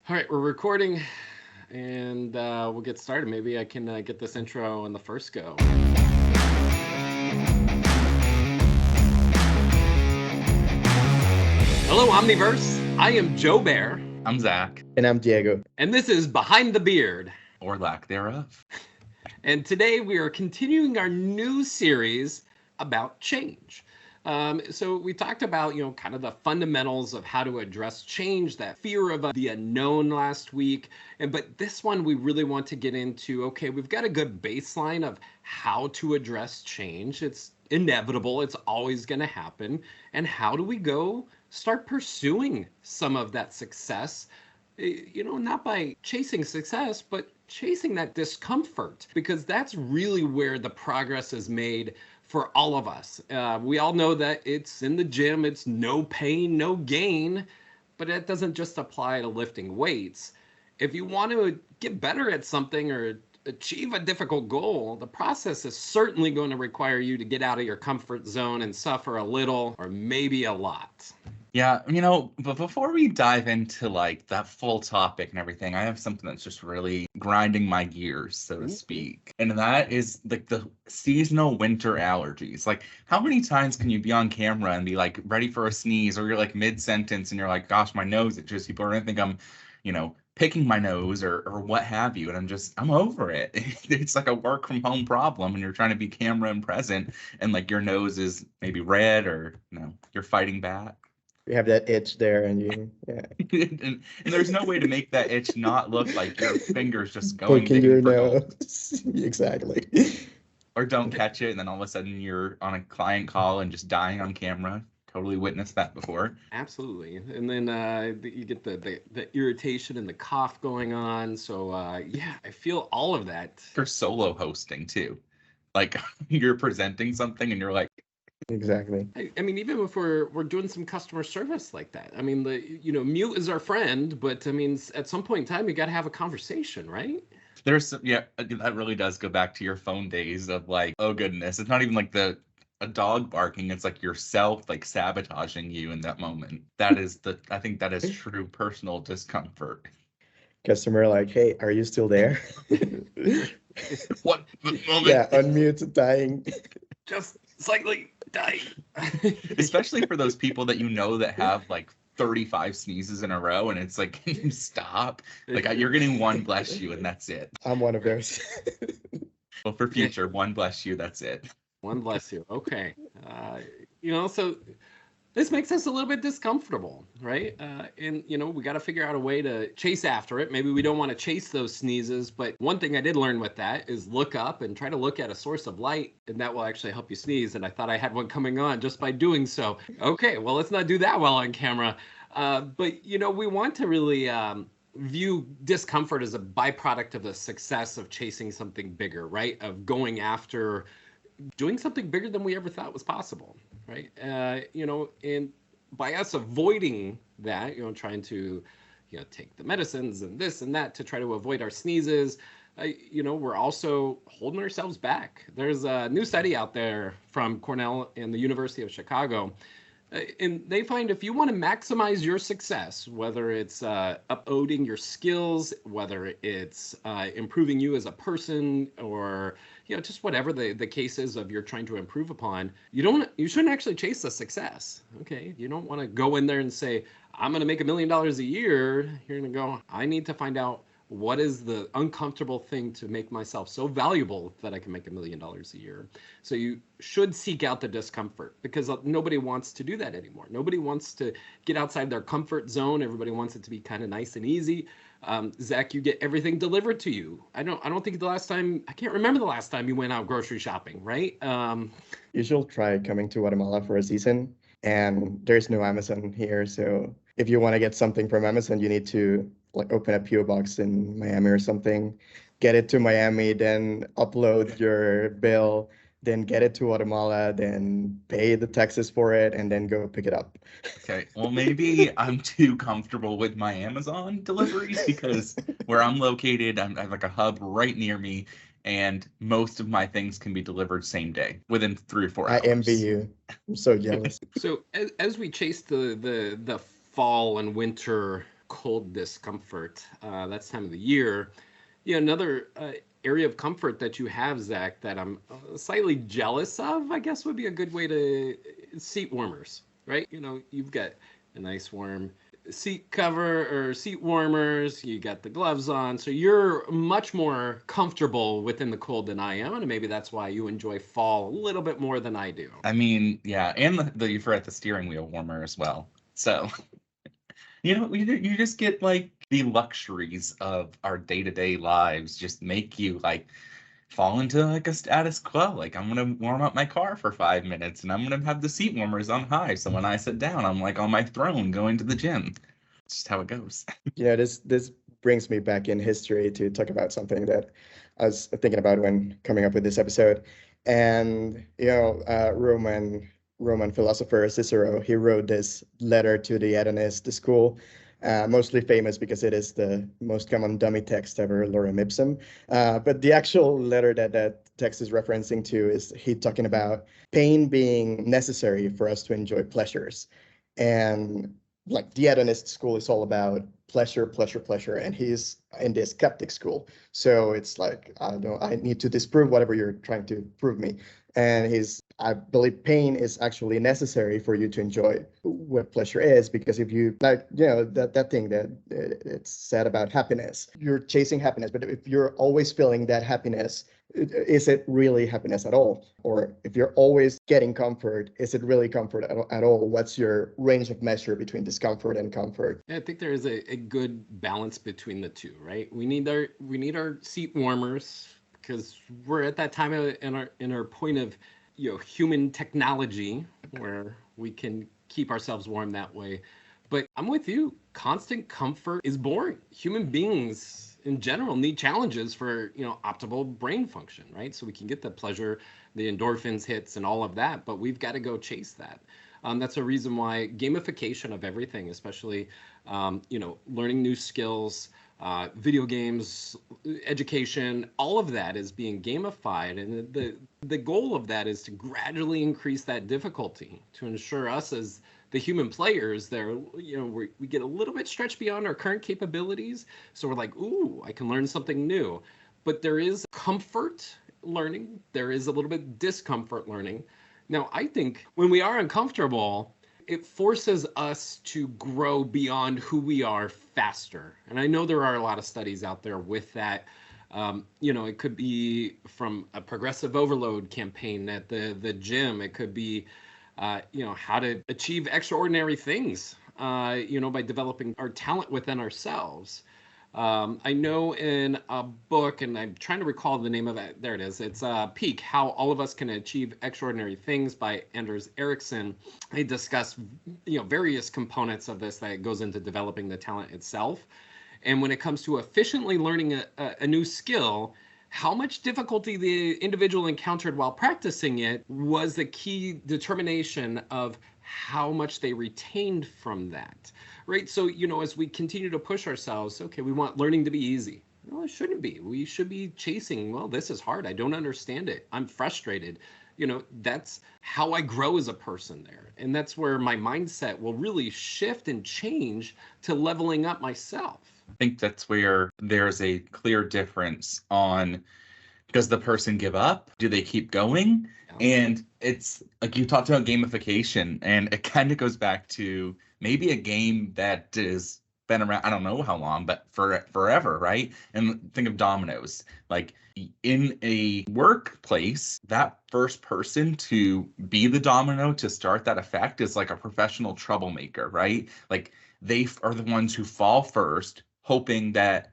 All right, we're recording and we'll get started. Maybe I can get this intro on the first go. Hello, Omniverse. I am Joe Bear. I'm Zach. And I'm Diego. And this is Behind the Beard. Or lack thereof. And today we are continuing our new series about change. So we talked about, kind of the fundamentals of how to address change, that fear of the unknown last week. But this one, we really want to get into, okay, we've got a good baseline of how to address change. It's inevitable. It's always going to happen. And how do we go start pursuing some of that success? Not by chasing success, but chasing that discomfort, because that's really where the progress is made for all of us. We all know that it's in the gym, it's no pain, no gain, but it doesn't just apply to lifting weights. If you want to get better at something or achieve a difficult goal, the process is certainly going to require you to get out of your comfort zone and suffer a little or maybe a lot. Yeah, but before we dive into that full topic and everything, I have something that's just really grinding my gears, so to speak. And that is the seasonal winter allergies. How many times can you be on camera and be ready for a sneeze, or you're mid-sentence and you're like, gosh, my nose itches. People are gonna think I'm, picking my nose or what have you. And I'm over it. It's like a work from home problem when you're trying to be camera and present and your nose is maybe red or, you're fighting back. You have that itch there and and there's no way to make that itch not look like your fingers just going poking your nose. Exactly. Or don't catch it and then all of a sudden you're on a client call and just dying on camera. Totally witnessed that before. Absolutely. And then you get the irritation and the cough going on. So I feel all of that. For solo hosting too. You're presenting something and you're like, exactly. I mean, even if we're doing some customer service like that, I mean, mute is our friend, but I mean, at some point in time, you got to have a conversation, right? That really does go back to your phone days of oh goodness, it's not even a dog barking, it's yourself sabotaging you in that moment. I think that is true personal discomfort. Customer hey, are you still there? What moment? Yeah, unmute, dying. Just slightly dying. Especially for those people that that have 35 sneezes in a row, and it's can you stop? You're getting one bless you, and that's it. I'm one of those. Well, for future, one bless you, that's it. One bless you. Okay. So this makes us a little bit discomfortable, right? And we got to figure out a way to chase after it. Maybe we don't want to chase those sneezes, but one thing I did learn with that is look up and try to look at a source of light, and that will actually help you sneeze. And I thought I had one coming on just by doing so. Okay, well, let's not do that well on camera. But we want to really view discomfort as a byproduct of the success of chasing something bigger, right? Of going after doing something bigger than we ever thought was possible, right? And by us avoiding that, trying to, take the medicines and this and that to try to avoid our sneezes, we're also holding ourselves back. There's a new study out there from Cornell and the University of Chicago, and they find if you want to maximize your success, whether it's uploading your skills, whether it's improving you as a person, or just whatever the case is of you're trying to improve upon, you shouldn't actually chase the success. Okay, you don't want to go in there and say, I'm going to make $1 million a year. You're going to go, I need to find out what is the uncomfortable thing to make myself so valuable that I can make $1 million a year. So you should seek out the discomfort, because nobody wants to do that anymore. Nobody wants to get outside their comfort zone. Everybody wants it to be kind of nice and easy. Zach, you get everything delivered to you. I don't think I can't remember the last time you went out grocery shopping, right? You should try coming to Guatemala for a season, and there's no Amazon here. So if you want to get something from Amazon, you need to open a PO box in Miami or something, get it to Miami, then upload your bill, then get it to Guatemala, then pay the taxes for it, and then go pick it up. Okay, well, maybe I'm too comfortable with my Amazon deliveries, because where I'm located, I have a hub right near me, and most of my things can be delivered same day within 3 or 4 hours. I envy you. I'm so jealous. So as we chase the fall and winter cold discomfort. That's time of the year. Yeah, another area of comfort that you have, Zach, that I'm slightly jealous of, I guess would be a good way to seat warmers, right? You've got a nice warm seat cover or seat warmers, you got the gloves on, so you're much more comfortable within the cold than I am, and maybe that's why you enjoy fall a little bit more than I do. I mean, yeah, and you forgot the steering wheel warmer as well. So, you just get like the luxuries of our day-to-day lives just make you like fall into like a status quo. Like I'm gonna warm up my car for 5 minutes and I'm gonna have the seat warmers on high. So when I sit down, I'm like on my throne going to the gym. It's just how it goes. Yeah, this brings me back in history to talk about something that I was thinking about when coming up with this episode. And Roman philosopher Cicero, he wrote this letter to the Hedonists, the school, mostly famous because it is the most common dummy text ever, lorem ipsum. But the actual letter that text is referencing to is he talking about pain being necessary for us to enjoy pleasures. And like the hedonist school is all about pleasure, pleasure, pleasure, and he's in the skeptic school. So it's like, I need to disprove whatever you're trying to prove me. And I believe pain is actually necessary for you to enjoy what pleasure is, because if you that thing that it's said about happiness, you're chasing happiness, but if you're always feeling that happiness, is it really happiness at all? Or if you're always getting comfort, is it really comfort at all? What's your range of measure between discomfort and comfort? I think there is a good balance between the two, right? We need our seat warmers because we're at that time in our point of human technology where we can keep ourselves warm that way. But I'm with you. Constant comfort is boring. Human beings in general need challenges for optimal brain function, right? So we can get the pleasure, the endorphins hits, and all of that. But we've got to go chase that. That's a reason why gamification of everything, especially learning new skills, video games, education, all of that is being gamified, and the goal of that is to gradually increase that difficulty to ensure us as the human players there, we get a little bit stretched beyond our current capabilities. So we're like, ooh, I can learn something new. But there is comfort learning. There is a little bit discomfort learning. Now, I think when we are uncomfortable, it forces us to grow beyond who we are faster. And I know there are a lot of studies out there with that. It could be from a progressive overload campaign at the gym. It could be, how to achieve extraordinary things, by developing our talent within ourselves. I know in a book, and I'm trying to recall the name of it. There it is. It's Peak, How All of Us Can Achieve Extraordinary Things by Anders Ericsson. They discuss, various components of this that goes into developing the talent itself. And when it comes to efficiently learning a new skill, how much difficulty the individual encountered while practicing it was the key determination of how much they retained from that, right? So, as we continue to push ourselves, okay, we want learning to be easy. No, it shouldn't be. We should be chasing, well, this is hard. I don't understand it. I'm frustrated. That's how I grow as a person there. And that's where my mindset will really shift and change to leveling up myself. I think that's where there's a clear difference on, does the person give up? Do they keep going? Yeah. And it's like you talked about gamification, and it kind of goes back to maybe a game that has been around, I don't know how long, but forever, right? And think of dominoes. Like in a workplace, that first person to be the domino to start that effect is like a professional troublemaker, right? Like they are the ones who fall first, hoping that,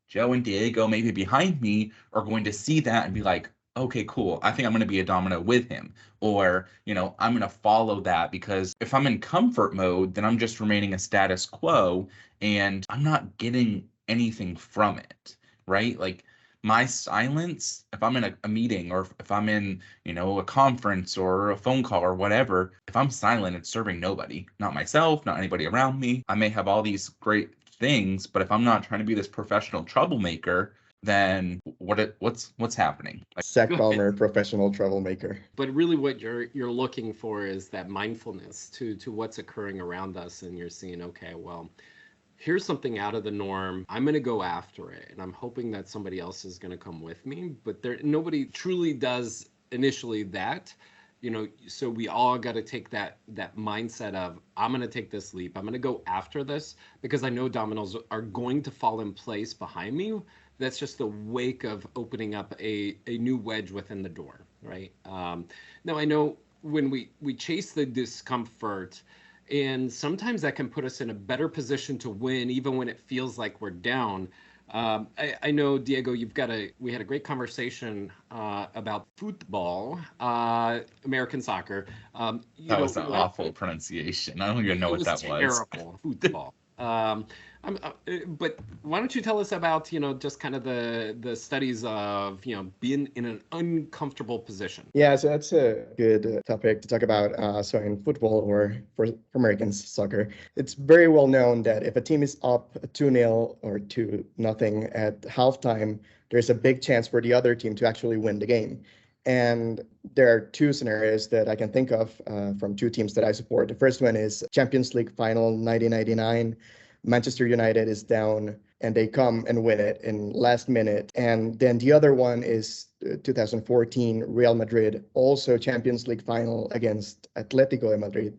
Joe and Diego maybe behind me are going to see that and be like, okay, cool. I think I'm going to be a domino with him. Or, I'm going to follow that, because if I'm in comfort mode, then I'm just remaining a status quo and I'm not getting anything from it, right? Like my silence, if I'm in a meeting, or if I'm in, a conference or a phone call or whatever, if I'm silent, it's serving nobody, not myself, not anybody around me. I may have all these great things, but if I'm not trying to be this professional troublemaker, then what's happening? Zach Ballmer, professional troublemaker. But really what you're looking for is that mindfulness to what's occurring around us, and you're seeing, okay, well, here's something out of the norm. I'm going to go after it. And I'm hoping that somebody else is going to come with me. But nobody truly does initially that. So we all got to take that mindset of, I'm going to take this leap. I'm going to go after this because I know dominoes are going to fall in place behind me. That's just the wake of opening up a new wedge within the door, right? Now I know when we chase the discomfort, and sometimes that can put us in a better position to win, even when it feels like we're down. I know, Diego, we had a great conversation about football, American soccer. That was an awful pronunciation. I don't even know what that was. Terrible football. But why don't you tell us about, just kind of the studies of, being in an uncomfortable position? Yeah, so that's a good topic to talk about. So in football, or for American soccer, it's very well known that if a team is up 2-0 or 2-0 at halftime, there's a big chance for the other team to actually win the game. And there are two scenarios that I can think of from two teams that I support. The first one is Champions League final 1999. Manchester United is down and they come and win it in last minute. And then the other one is 2014 Real Madrid, also Champions League final against Atletico de Madrid.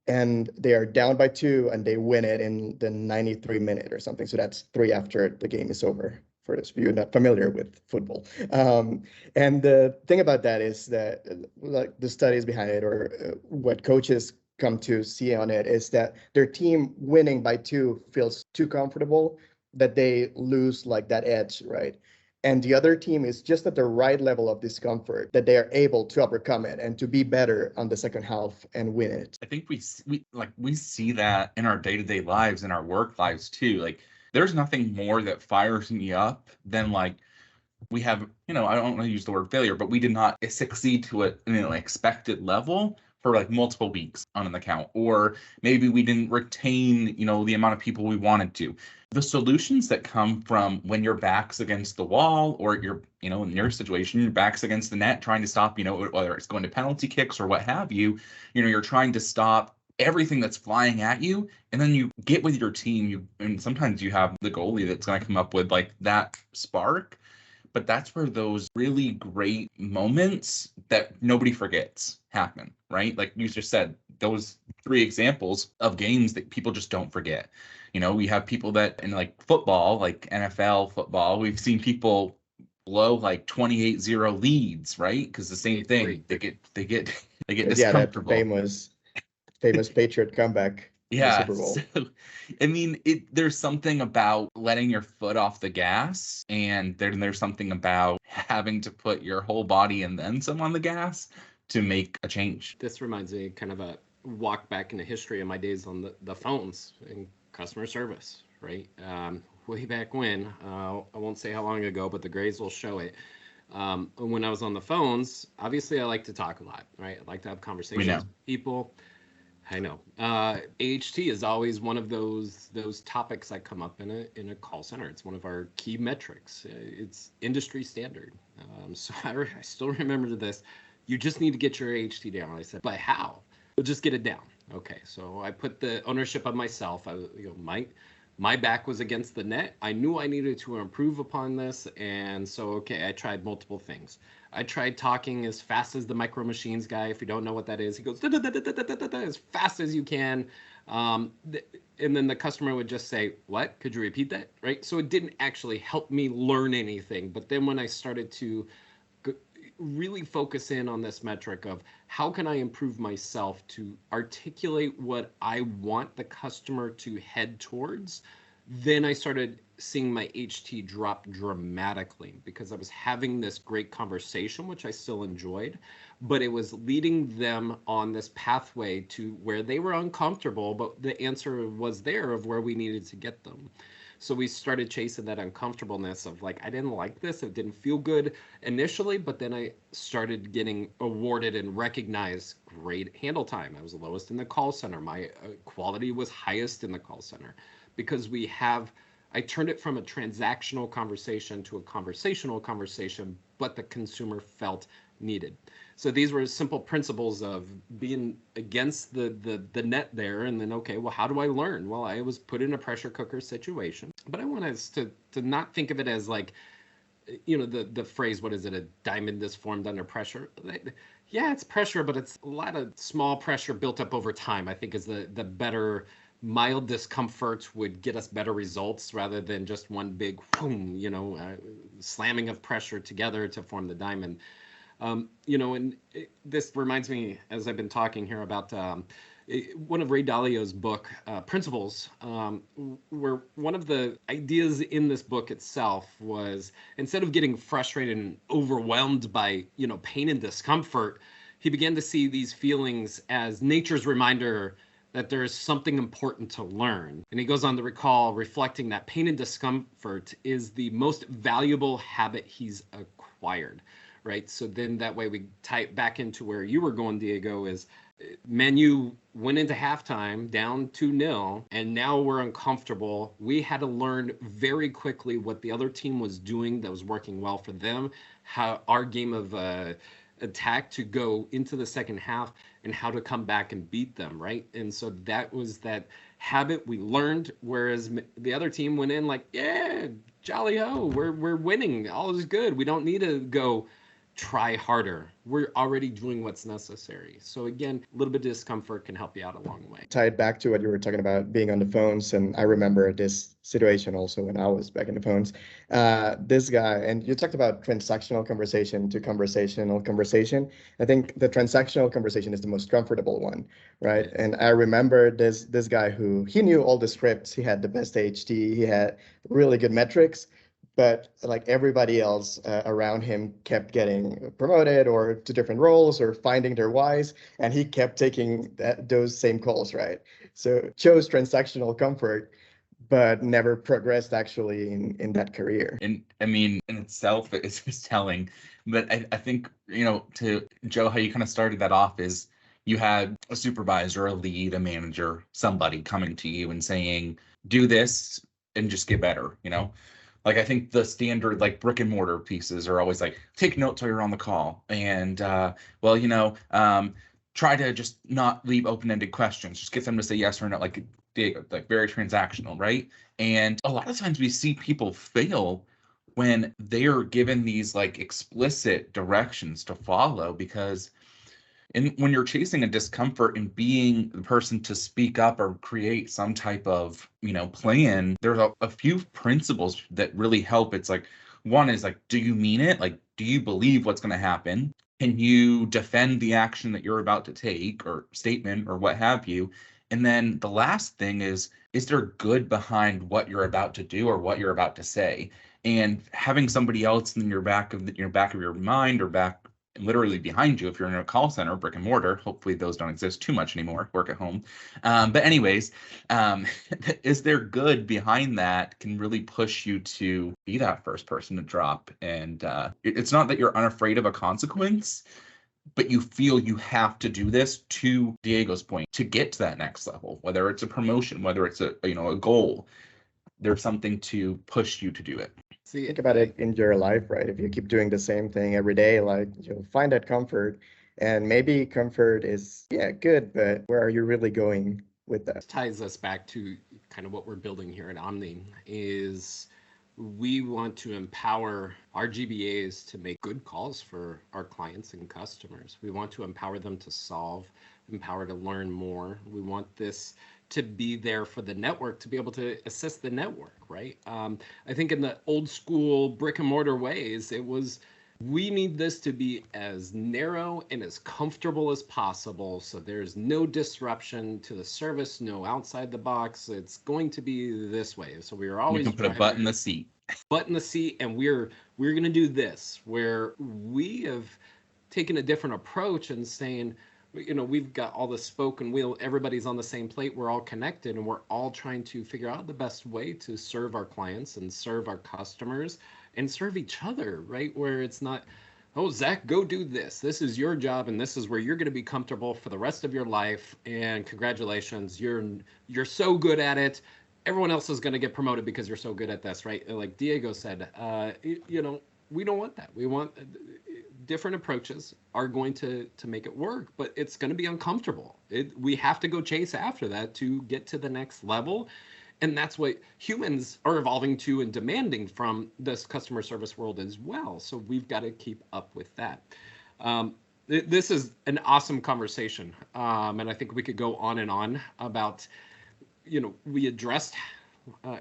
And they are down by 2 and they win it in the 93 minute or something. So that's 3 after the game is over, for those of you not familiar with football. And the thing about that is that, like, the studies behind it, or what coaches come to see on it, is that their team winning by 2 feels too comfortable, that they lose like that edge, right? And the other team is just at the right level of discomfort, that they are able to overcome it and to be better on the second half and win it. I think we see that in our day-to-day lives, in our work lives too. Like, there's nothing more that fires me up than, like, we have, I don't want to use the word failure, but we did not succeed to an expected level for like multiple weeks on an account, or maybe we didn't retain, the amount of people we wanted to. The solutions that come from when your back's against the wall, or you're, in your situation, your back's against the net trying to stop, whether it's going to penalty kicks or what have you, you're trying to stop everything that's flying at you, and then you get with your team, and sometimes you have the goalie that's going to come up with like that spark. But that's where those really great moments that nobody forgets happen, right? Like you just said, those 3 examples of games that people just don't forget. We have people that in like football, like NFL football, we've seen people blow like 28-0 leads, right? Because the same thing, they get discomfortable. Yeah, that famous Patriot comeback. Yeah, Super Bowl. So, I mean, there's something about letting your foot off the gas, and there's something about having to put your whole body and then some on the gas to make a change. This reminds me kind of a walk back into history of my days on the phones and customer service, right? Way back when, I won't say how long ago, but the grades will show it. When I was on the phones, obviously I like to talk a lot, right? I like to have conversations with people. I know. AHT is always one of those topics that come up in a call center. It's one of our key metrics. It's industry standard. So I still remember this. You just need to get your AHT down. I said, but how? We'll just get it down. Okay. So I put the ownership of myself. My back was against the net. I knew I needed to improve upon this. And so, okay, I tried multiple things. I tried talking as fast as the Micro Machines guy. If you don't know what that is, he goes as fast as you can. And then the customer would just say, what? Could you repeat that? Right? So it didn't actually help me learn anything. But then when I started to really focus in on this metric of how can I improve myself to articulate what I want the customer to head towards, then I started seeing my HT drop dramatically, because I was having this great conversation, which I still enjoyed, but it was leading them on this pathway to where they were uncomfortable, but the answer was there of where we needed to get them. So we started chasing that uncomfortableness of like, I didn't like this. It didn't feel good initially, but then I started getting awarded and recognized great handle time. I was the lowest in the call center. My quality was highest in the call center, because I turned it from a transactional conversation to a conversational conversation, but the consumer felt needed. So these were simple principles of being against the net there, and then, okay, well, how do I learn? Well, I was put in a pressure cooker situation, but I want us to not think of it as like, the phrase, what is it, a diamond is formed under pressure? Yeah, it's pressure, but it's a lot of small pressure built up over time, I think, is the better. Mild discomfort would get us better results rather than just one big boom, slamming of pressure together to form the diamond. And this reminds me, as I've been talking here, about one of Ray Dalio's book, Principles, where one of the ideas in this book itself was, instead of getting frustrated and overwhelmed by, pain and discomfort, he began to see these feelings as nature's reminder that there is something important to learn. And he goes on to recall, reflecting that pain and discomfort is the most valuable habit he's acquired. Right. So then that way we tie it back into where you were going, Diego, is Man U went into halftime down 2-0, and now we're uncomfortable. We had to learn very quickly what the other team was doing that was working well for them, how our game of attack to go into the second half, and how to come back and beat them. Right. And so that was that habit we learned, whereas the other team went in like, yeah, jolly ho, we're winning. All is good. We don't need to go try harder. We're already doing what's necessary. So again, a little bit of discomfort can help you out a long way. Tied back to what you were talking about being on the phones, and I remember this situation also when I was back in the phones. This guy, and you talked about transactional conversation to conversational conversation. I think the transactional conversation is the most comfortable one, right? And I remember this guy who, he knew all the scripts, he had the best HD, he had really good metrics, but like everybody else around him kept getting promoted or to different roles or finding their whys, and he kept taking those same calls, right? So chose transactional comfort, but never progressed actually in that career. And I mean, in itself, it's just telling. But I think, to Joe, how you kind of started that off is you had a supervisor, a lead, a manager, somebody coming to you and saying, do this and just get better, Like, I think the standard, like, brick and mortar pieces are always like, take notes while you're on the call. And, try to just not leave open-ended questions. Just get them to say yes or no, like very transactional, right? And a lot of times we see people fail when they are given these, like, explicit directions to follow, because when you're chasing a discomfort and being the person to speak up or create some type of, plan, there's a few principles that really help. It's like, one is like, do you mean it? Like, do you believe what's going to happen? Can you defend the action that you're about to take or statement or what have you? And then the last thing is there good behind what you're about to do or what you're about to say? And having somebody else in your back of your mind or back literally behind you, if you're in a call center, brick and mortar, hopefully those don't exist too much anymore, work at home. But anyways, is there good behind that can really push you to be that first person to drop. And it's not that you're unafraid of a consequence, but you feel you have to do this, to Diego's point, to get to that next level, whether it's a promotion, whether it's a goal. There's something to push you to do it. Think about it in your life, right? If you keep doing the same thing every day, like, you'll find that comfort, and maybe comfort is, good, but where are you really going with that? This ties us back to kind of what we're building here at Omni, is we want to empower our GBAs to make good calls for our clients and customers. We want to empower them to solve, empower to learn more. We want this to be there for the network to be able to assist the network, right? I think in the old school brick and mortar ways, it was, we need this to be as narrow and as comfortable as possible, so there's no disruption to the service, no outside the box. It's going to be this way. So we were always, you can put a butt in the seat. And we're going to do this, where we have taken a different approach and saying, we've got all the spoken wheel, everybody's on the same plate, we're all connected, and we're all trying to figure out the best way to serve our clients and serve our customers and serve each other, right? Where it's not, oh, Zach, go do this. This is your job, and this is where you're going to be comfortable for the rest of your life. And congratulations, you're so good at it. Everyone else is going to get promoted because you're so good at this, right? Like Diego said, we don't want that. We want different approaches are going to make it work, but it's going to be uncomfortable. We have to go chase after that to get to the next level. And that's what humans are evolving to and demanding from this customer service world as well. So we've got to keep up with that. This is an awesome conversation. And I think we could go on and on about, we addressed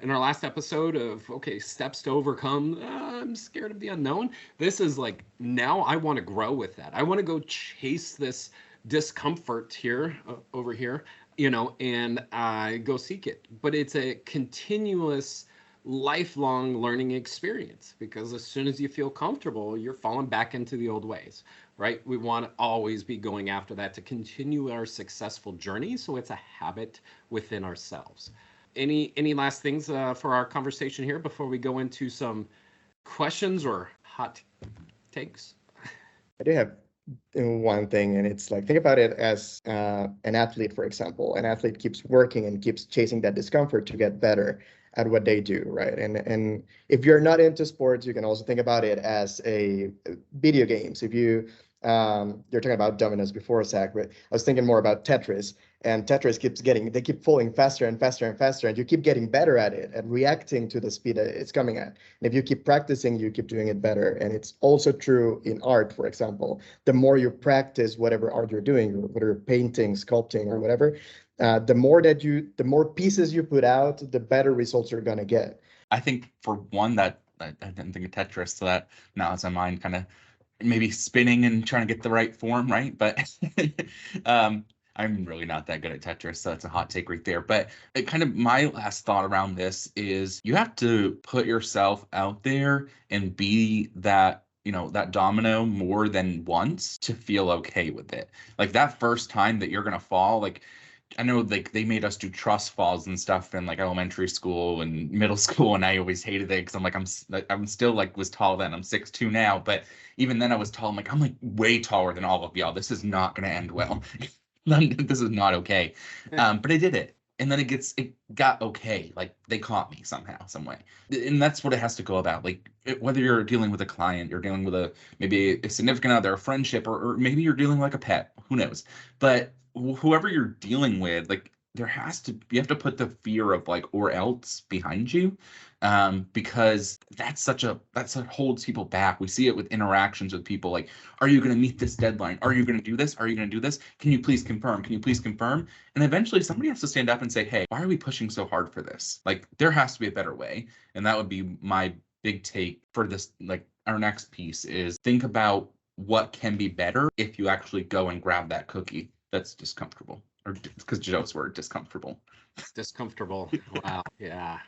in our last episode of, okay, steps to overcome, I'm scared of the unknown. This is like, now I want to grow with that. I want to go chase this discomfort here, over here, and go seek it. But it's a continuous, lifelong learning experience, because as soon as you feel comfortable, you're falling back into the old ways, right? We want to always be going after that to continue our successful journey. So it's a habit within ourselves. Any last things for our conversation here before we go into some questions or hot takes? I do have one thing, and it's like, think about it as an athlete, for example. An athlete keeps working and keeps chasing that discomfort to get better at what they do, right? And if you're not into sports, you can also think about it as a video games. If you're talking about dominoes before, Zach, but I was thinking more about Tetris. And Tetris they keep falling faster and faster and faster, and you keep getting better at it and reacting to the speed that it's coming at. And if you keep practicing, you keep doing it better. And it's also true in art, for example. The more you practice whatever art you're doing, whether painting, sculpting, or whatever, the more pieces you put out, the better results you're gonna get. I think for one, that I didn't think of Tetris, so that now has my mind kind of maybe spinning and trying to get the right form, right? But I'm really not that good at Tetris, so that's a hot take right there. But it kind of, my last thought around this is you have to put yourself out there and be that, that domino more than once to feel okay with it. Like that first time that you're going to fall, like, I know like they made us do trust falls and stuff in like elementary school and middle school, and I always hated it because I'm still like was tall then. I'm 6'2" now, but even then I was tall. I'm like way taller than all of y'all. This is not going to end well. This is not okay. But I did it, and then it got okay. Like they caught me somehow, some way, and that's what it has to go about. Like whether you're dealing with a client, you're dealing with maybe a significant other, a friendship, or maybe you're dealing like a pet. Who knows? But whoever you're dealing with, like you have to put the fear of like or else behind you, because that's what holds people back. We see it with interactions with people. Like, are you going to meet this deadline? Are you going to do this? Are you going to do this? Can you please confirm? Can you please confirm? And eventually somebody has to stand up and say, hey, why are we pushing so hard for this? Like there has to be a better way. And that would be my big take for this. Like our next piece is think about what can be better if you actually go and grab that cookie that's discomfortable, or because Joe's word, discomfortable. Discomfortable. Wow. Yeah.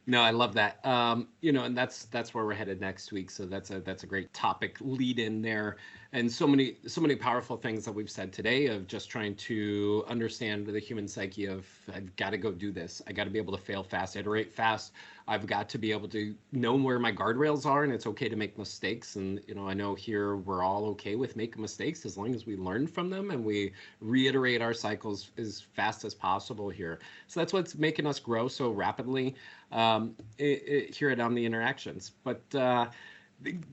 No, I love that. And that's where we're headed next week. So that's a great topic lead in there. And so many powerful things that we've said today of just trying to understand the human psyche of, I've got to go do this. I got to be able to fail fast, iterate fast. I've got to be able to know where my guardrails are, and it's okay to make mistakes. And, I know here we're all okay with making mistakes as long as we learn from them and we reiterate our cycles as fast as possible here. So that's what's making us grow so rapidly here at On the Interactions. But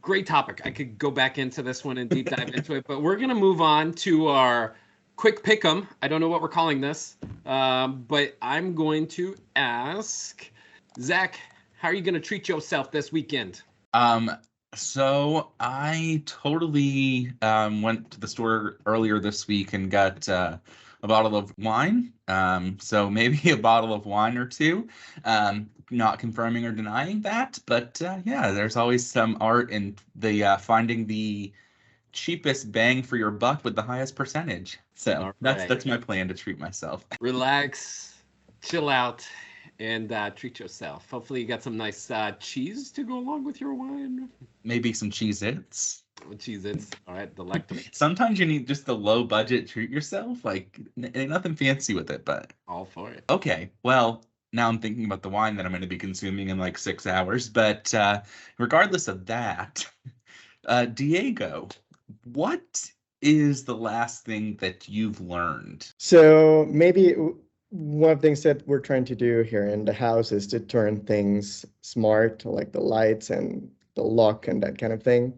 great topic. I could go back into this one and deep dive into it, but we're going to move on to our quick pick'em. I don't know what we're calling this, but I'm going to ask Zach, how are you going to treat yourself this weekend? So I totally went to the store earlier this week and got a bottle of wine. So maybe a bottle of wine or two. Not confirming or denying that, but yeah, there's always some art in the finding the cheapest bang for your buck with the highest percentage. So that's my plan to treat myself. Relax, chill out, and treat yourself. Hopefully you got some nice cheese to go along with your wine. Maybe some Cheez-Its. Cheez-Its. All right, delectable. Sometimes you need just the low budget treat yourself. Like ain't nothing fancy with it, but all for it. Okay, well, now I'm thinking about the wine that I'm going to be consuming in like 6 hours. But regardless of that, Diego, what is the last thing that you've learned? So maybe one of the things that we're trying to do here in the house is to turn things smart, like the lights and the lock and that kind of thing.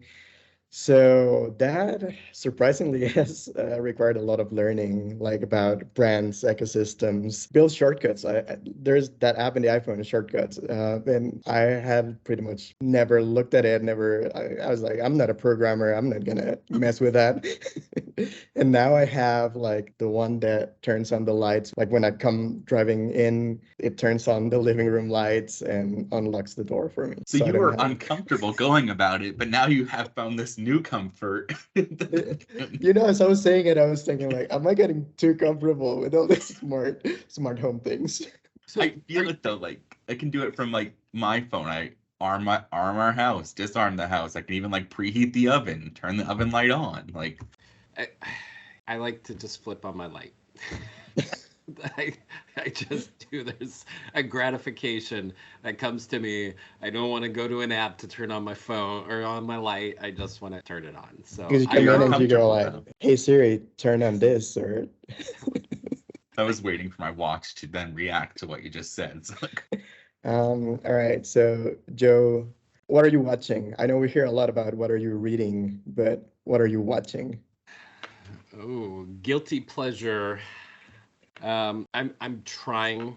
So that surprisingly has required a lot of learning, like about brands, ecosystems, build shortcuts. There's that app in the iPhone, Shortcuts, and I had pretty much never looked at it. Never. I was like, I'm not a programmer. I'm not gonna mess with that. And now I have like the one that turns on the lights. Like when I come driving in, it turns on the living room lights and unlocks the door for me. So I you don't were have. uncomfortable going about it, but now you have found this new comfort. As I was saying it, I was thinking like, am I getting too comfortable with all these smart home things? So I feel it though, like I can do it from like my phone. I arm our house, disarm the house. I can even like preheat the oven, turn the oven light on. Like I like to just flip on my light. I just do. There's a gratification that comes to me. I don't want to go to an app to turn on my phone or on my light. I just want to turn it on. So Because you come you're in and you go comfortable like, now. "Hey Siri, turn on this," or I was waiting for my watch to then react to what you just said. So like, all right. So Joe, what are you watching? I know we hear a lot about what are you reading, but what are you watching? oh, guilty pleasure. I'm trying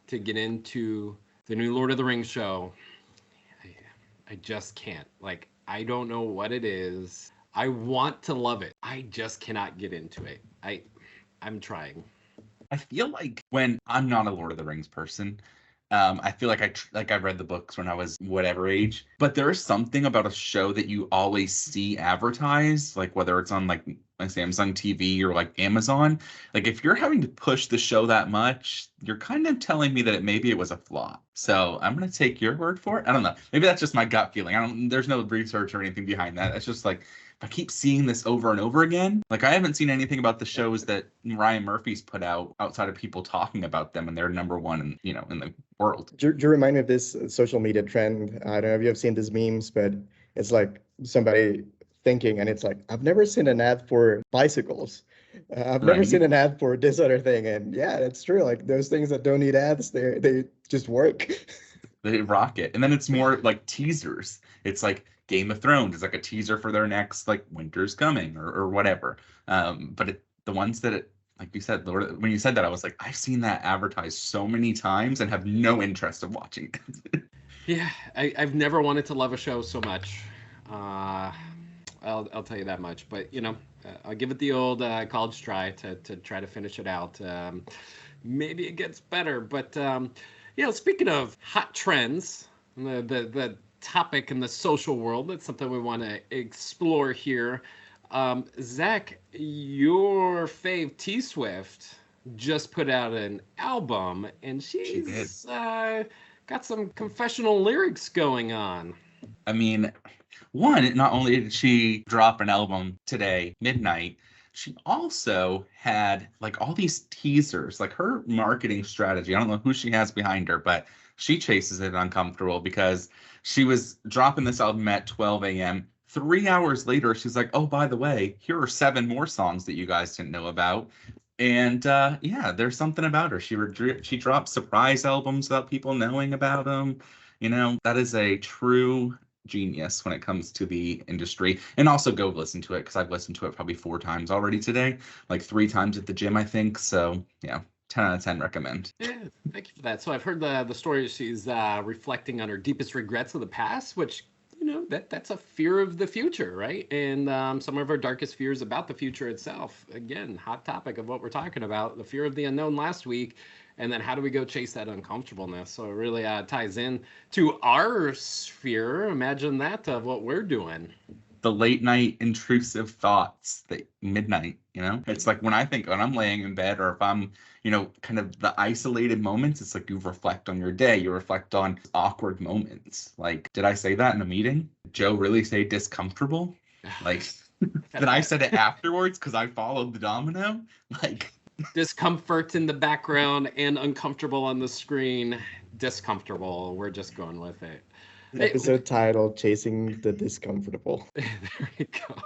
to get into the new Lord of the Rings show. I just can't. Like, I don't know what it is. I want to love it. I just cannot get into it. I'm trying. I feel like when I'm not a Lord of the Rings person, I feel like I read the books when I was whatever age, but there is something about a show that you always see advertised, like whether it's on like Samsung TV or like Amazon. Like if you're having to push the show that much, you're kind of telling me that maybe it was a flop. So I'm gonna take your word for it. I don't know. Maybe that's just my gut feeling. There's no research or anything behind that. It's just like if I keep seeing this over and over again, like I haven't seen anything about the shows that Ryan Murphy's put out outside of people talking about them and they're number one in the world. Do you remind me of this social media trend? I don't know if you have seen these memes, but it's like somebody thinking, and it's like, I've never seen an ad for bicycles. I've never seen Right. an ad for this other thing. And yeah, it's true. Like those things that don't need ads, they just work. They rock it. And then it's more like teasers. It's like Game of Thrones is like a teaser for their next like winter's coming or whatever. But the ones that like you said, when you said that, I was like, I've seen that advertised so many times and have no interest of watching it. Yeah, I've never wanted to love a show so much. I'll tell you that much. But I'll give it the old college try to try to finish it out. Maybe it gets better. But speaking of hot trends, the topic in the social world, that's something we want to explore here. Zach, your fave T Swift just put out an album, and she's got some confessional lyrics going on. I mean, one, not only did she drop an album today, midnight, she also had like all these teasers, like her marketing strategy. I don't know who she has behind her, but she chases it uncomfortable because she was dropping this album at 12 a.m. 3 hours later, she's like, oh, by the way, here are 7 more songs that you guys didn't know about. And there's something about her. She dropped surprise albums without people knowing about them. That is a true genius when it comes to the industry. And also go listen to it because I've listened to it probably 4 times already today, like 3 times at the gym, I think. So yeah, 10 out of 10 recommend. Yeah, thank you for that. So I've heard the story. She's reflecting on her deepest regrets of the past, which that's a fear of the future, right? And some of our darkest fears about the future itself. Again, hot topic of what we're talking about, the fear of the unknown last week. And then how do we go chase that uncomfortableness? So it really ties in to our sphere. Imagine that of what we're doing. The late night intrusive thoughts, the midnight, it's like when I'm laying in bed or if I'm, kind of the isolated moments, it's like you reflect on your day, you reflect on awkward moments. Like, did I say that in a meeting? Did Joe really say discomfortable? Like, then I said it afterwards because I followed the domino. Like, discomfort in the background and uncomfortable on the screen. Discomfortable. We're just going with it. Episode title, Chasing the Discomfortable. There you go.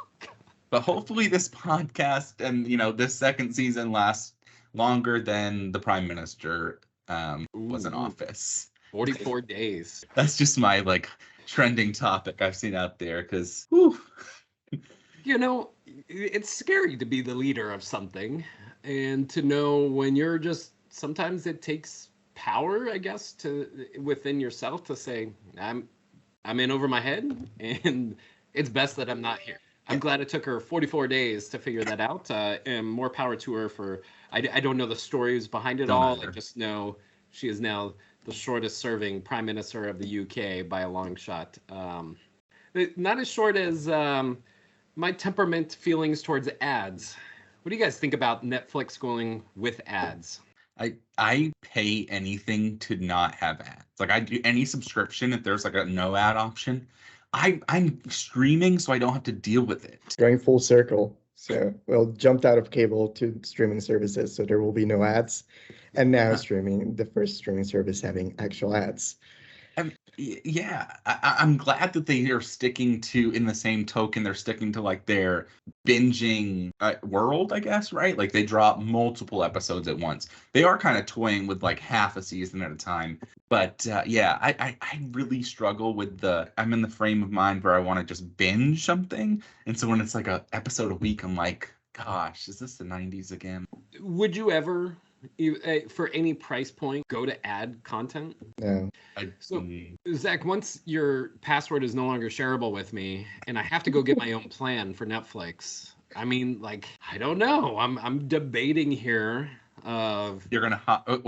But hopefully this podcast and, this second season lasts longer than the Prime Minister was in office. 44 days. That's just my, trending topic I've seen out there because You know, it's scary to be the leader of something and to know when you're just sometimes it takes power, I guess, to within yourself to say, I'm in over my head and it's best that I'm not here. I'm glad it took her 44 days to figure that out. And more power to her for, I don't know the stories behind it all. I just know she is now the shortest serving prime minister of the UK by a long shot. Not as short as my temperament feelings towards ads. What do you guys think about Netflix going with ads? I pay anything to not have ads. Like I do any subscription if there's like a no ad option. I'm streaming so I don't have to deal with it. Going full circle. So, well, jumped out of cable to streaming services, so there will be no ads. And now streaming, the first streaming service having actual ads. Yeah, I'm glad that they are sticking to, in the same token, they're sticking to like their binging world, I guess, right? Like they drop multiple episodes at once. They are kind of toying with like half a season at a time. But yeah, I really struggle with I'm in the frame of mind where I want to just binge something. And so when it's like a episode a week, I'm like, gosh, is this the 90s again? Would you ever, for any price point, go to ad content? No. So, Zach, once your password is no longer shareable with me and I have to go get my own plan for Netflix, I mean, like, I don't know. I'm debating here of... You're going to...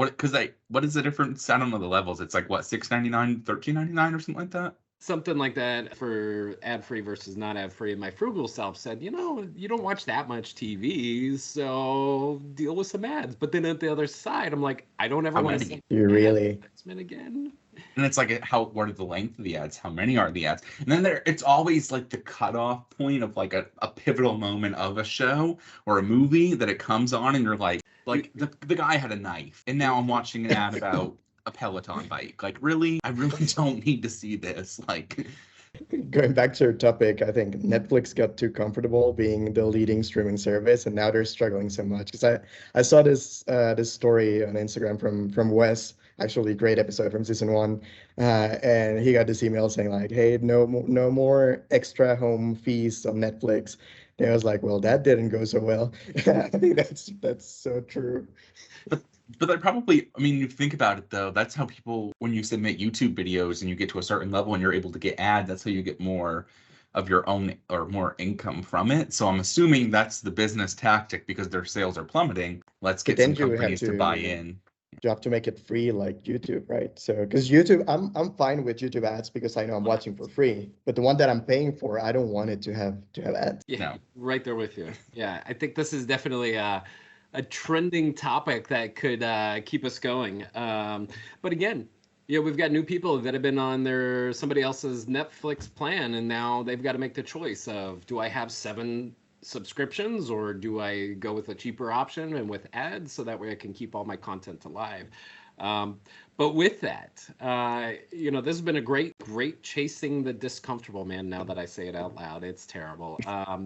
what is the difference? I don't know the levels. It's like, what, $6.99, $13.99 or something like that? Something like that for ad-free versus not ad-free. My frugal self said, you know, you don't watch that much TV, so deal with some ads. But then at the other side, I'm like, I don't ever want to see you really again. And it's like, what are the length of the ads? How many are the ads? And then it's always like the cutoff point of like a pivotal moment of a show or a movie that it comes on and you're like the guy had a knife and now I'm watching an ad about a Peloton bike. Like, really? I really don't need to see this. Like, going back to your topic, I think Netflix got too comfortable being the leading streaming service, and now they're struggling so much. Because I saw this story on Instagram from Wes, actually great episode from season 1, and he got this email saying like, "Hey, no more extra home fees on Netflix." And I was like, "Well, that didn't go so well." I think that's so true. But they probably, I mean, you think about it though, that's how people, when you submit YouTube videos and you get to a certain level and you're able to get ads, that's how you get more of your own or more income from it. So I'm assuming that's the business tactic because their sales are plummeting. Let's get some companies to buy in. You have to make it free like YouTube, right? So because YouTube, I'm fine with YouTube ads because I know I'm watching for free. But the one that I'm paying for, I don't want it to have ads. Yeah, no. Right there with you. Yeah, I think this is definitely a trending topic that could keep us going. But again, we've got new people that have been on somebody else's Netflix plan, and now they've got to make the choice of, do I have 7 subscriptions or do I go with a cheaper option and with ads so that way I can keep all my content alive? But with that, this has been a great chasing the discomfortable, man. Now that I say it out loud, it's terrible.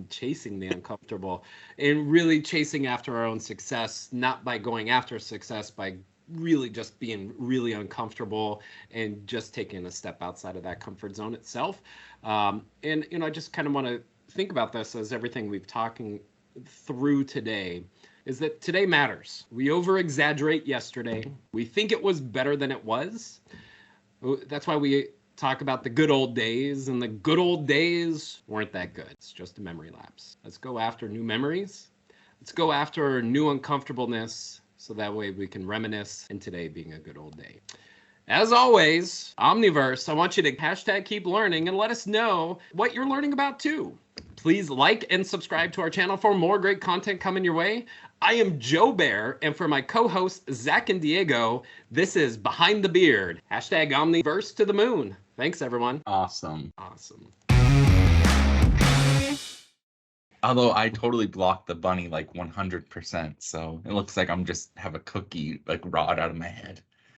Chasing the uncomfortable and really chasing after our own success, not by going after success, by really just being really uncomfortable and just taking a step outside of that comfort zone itself. And, I just kind of want to think about this as everything we've talking through today is that today matters. We over-exaggerate yesterday. We think it was better than it was. That's why we talk about the good old days, and the good old days weren't that good. It's just a memory lapse. Let's go after new memories. Let's go after new uncomfortableness so that way we can reminisce in today being a good old day. As always, Omniverse, I want you to hashtag keep learning and let us know what you're learning about too. Please like and subscribe to our channel for more great content coming your way. I am Joe Bear, and for my co-hosts Zach and Diego, this is Behind the Beard. Hashtag Omniverse to the moon. Thanks, everyone. Awesome. Although I totally blocked the bunny like 100%, so it looks like I'm just have a cookie like rot out of my head.